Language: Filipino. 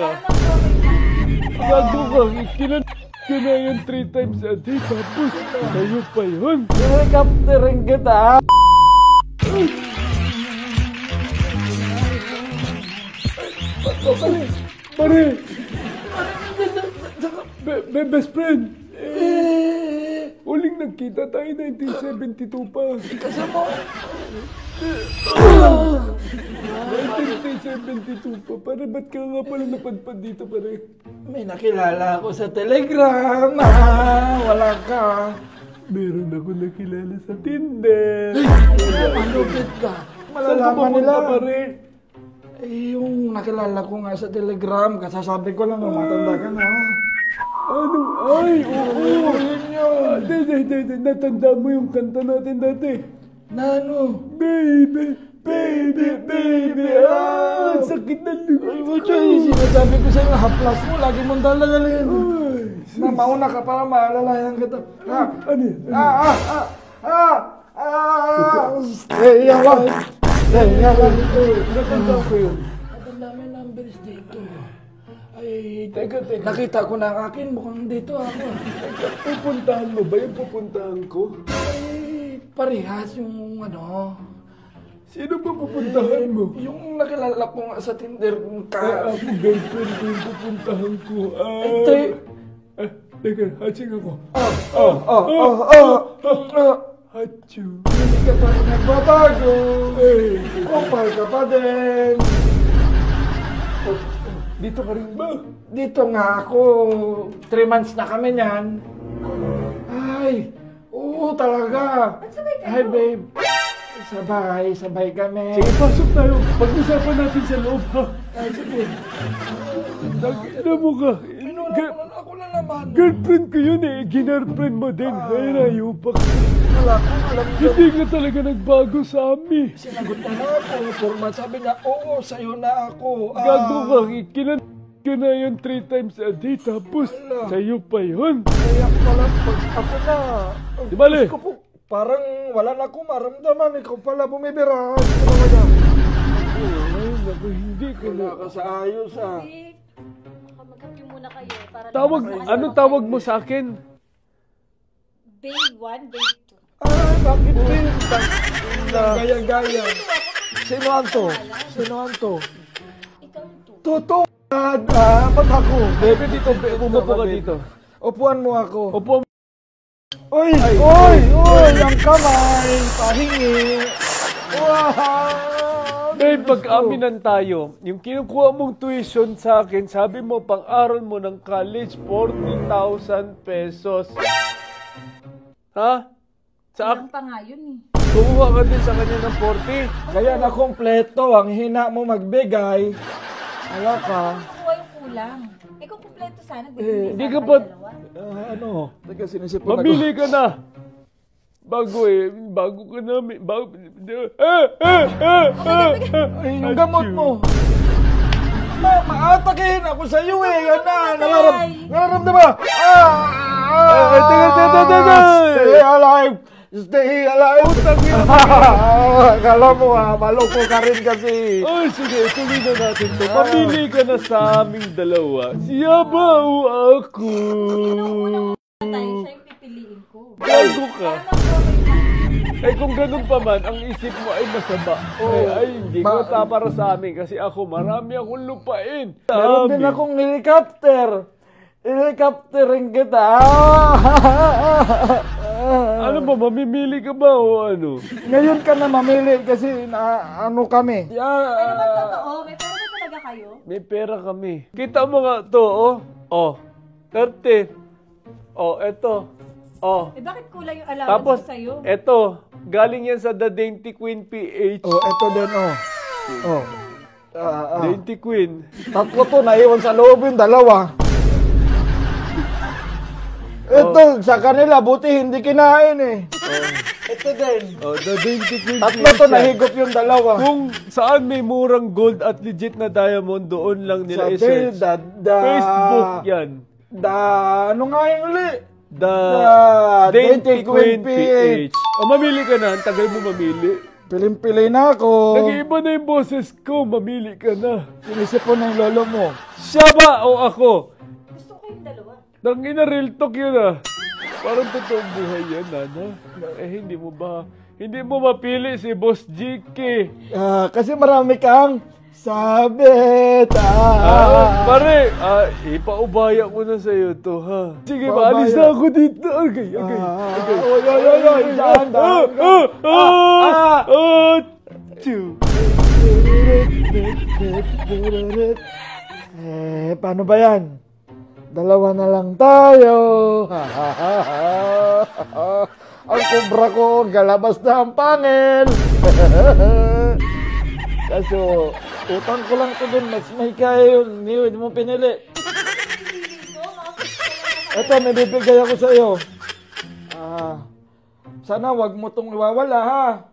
ka. Gago ka. Ikinan ko na yun 3 times a day. Tapos, sa'yo pa yun. Helicopterin kita. Pare! Best friend! Huling nagkita tayo 1972 pa. Kasi mo. 1972 pa. Pare, ba't ka nga pala napadpad dito, pare? May nakilala ako sa Telegram. Wala ka. Meron ako nakilala sa Tinder. Malupit ka. Saan ka Malalaman papunta, nila. pare? Eh, yung nakilala ko nga sa Telegram, kasasabi ko lang, matanda ka na. Ano? Ay, oo. Yun yun. Hindi. Natanda mo yung kanta natin dati. Na ano? Baby, baby, baby. Ah, sakit na Ay, Buchoy, sinasabi ko sa'yo, haplas mo, lagi mong dalagalin. Na mauna ka para maalalayan kita. Ha? Ano yan? Yan lang. Yan lang. Natanda ko yun. Ang dami numbers dito. Ay, Teka. nakita ko na ang akin, mukhang dito ako. Pupuntahan mo ba yung pupuntahan ko? Ay, parehas yung ano. Sino ba pupuntahan mo? Yung nakilala ko nga sa Tinder Ako, girlfriend ko yung pupuntahan ko. Ito Teka, hatsing ako. Hatsing. Hindi ka pa rin nagbabago. Kupal ka pa din. Dito ka rin ba? Dito nga ako. 3 months na kami niyan. Ay, oo talaga. Hi babe. Sabay kami. Sige, pasok tayo. Pag-usapan natin sa loob, ha? Ay, sige. Nag-ina mo ka. Ako na naman. Girlfriend ko yun eh. Ginirlfriend mo din. Ay, ayupak. Wala ko alam ko. Hindi ka talaga nagbago sa amin. Sinagot na ako. Format sabi niya, oo, sa'yo na ako. Gago ka. Ikinan ko na yun 3 times a day. Tapos, sa'yo pa yun. Kaya pala pag ako na. Di bale? Diyos ko po, parang wala na akong maramdaman. Ikaw pala bumibira. Ano ka na? Ay, naku, hindi ko na. Wala ka sa ayos ah. Magkape muna kayo para Tawag, anong tawag mo sa akin? Bay 1, Bay 2. Ay, bakit din? Gaya-gaya. Sino ang to? Ikaw to. Totoo. Ba't ako? Bebe, dito. Umupo ka dito. Upuan mo ako. Upo mo. Oy! Ang kamay! Pahingi! Wow! Babe, pag-aminan tayo, yung kinukuha mong tuition sa akin, sabi mo, pang-aral mo ng college, 40,000 pesos. Ha? Alam pa nga yun eh. Kumuha ka din sa kanya ng 40. Kaya na kompleto, ang hina mo magbigay. Wala ka. Kuha yung kulang. Ikaw kumpleto sana. Hindi ka pa... Ano? Teka, sinisipon ako. Mamili ka na. Bago ka na. Ay, yung gamot mo. Maatakin ako sa iyo eh. Yan na. Nararamdaman. Stay alive. Stay alive. Kala mo maloko ka rin kasi. Oh, sige, tuloy na natin to. Mamili ka na sa aming dalawa. Siya ba o ako? Tayo siya yung pipiliin ko. Gago ka. Eh kung ganun pa man, ang isip mo ay masama. Ay, hindi ko para sa amin kasi ako, marami akong lupain. Meron din akong helicopter. Helicopterin kita. Ano ba, mamimili ka ba o ano? Ngayon ka na mamili kasi ano kami. Ano ba totoo? May pera ba talaga kayo? May pera kami. Kita mo nga to, oh. Oh, 30. Oh, eto. Oh. Eh bakit kulang yung allowance Tapos, ko sa'yo? eto. Galing yan sa The Dainty Queen PH. Oh, ito din oh. Dainty Queen. Tatlo to, naiwan sa loob yung dalawa. Ito, sa kanila, buti hindi kinain eh. Ito din. Oh, The Dainty Queen Tatlo to, PH yan. nahigop yung dalawa. Kung saan may murang gold at legit na diamond, doon lang nila i-search. Facebook yan. Ano nga yung uli? The Dainty Queen PH. O, mamili ka na. Ang tagal mo mamili. Piling-pili na ako. Nag-iiba na yung boses ko. Mamili ka na. Sinisip po na yung lolo mo. Siya ba o ako? Gusto ko yung dalawa. Tangina, real talk yun ah. Parang totoong buhay yan, Nana. Hindi mo mapili si Boss GK. Kasi marami kang sabit. Pare, ipaubaya ko na sa'yo to, ha? Sige, Paubaya. maalis na ako dito. Okay. Oy, dahan. Paano ba yan? Dalawa na lang tayo. Ang kubra ko, galabas na ang pangil. Kaso, utang ko lang ito dun. Mas may kaya yun. Hindi mo pinili. Ito, may bibigay ako sa iyo. Sana wag mo tong iwawala, ha?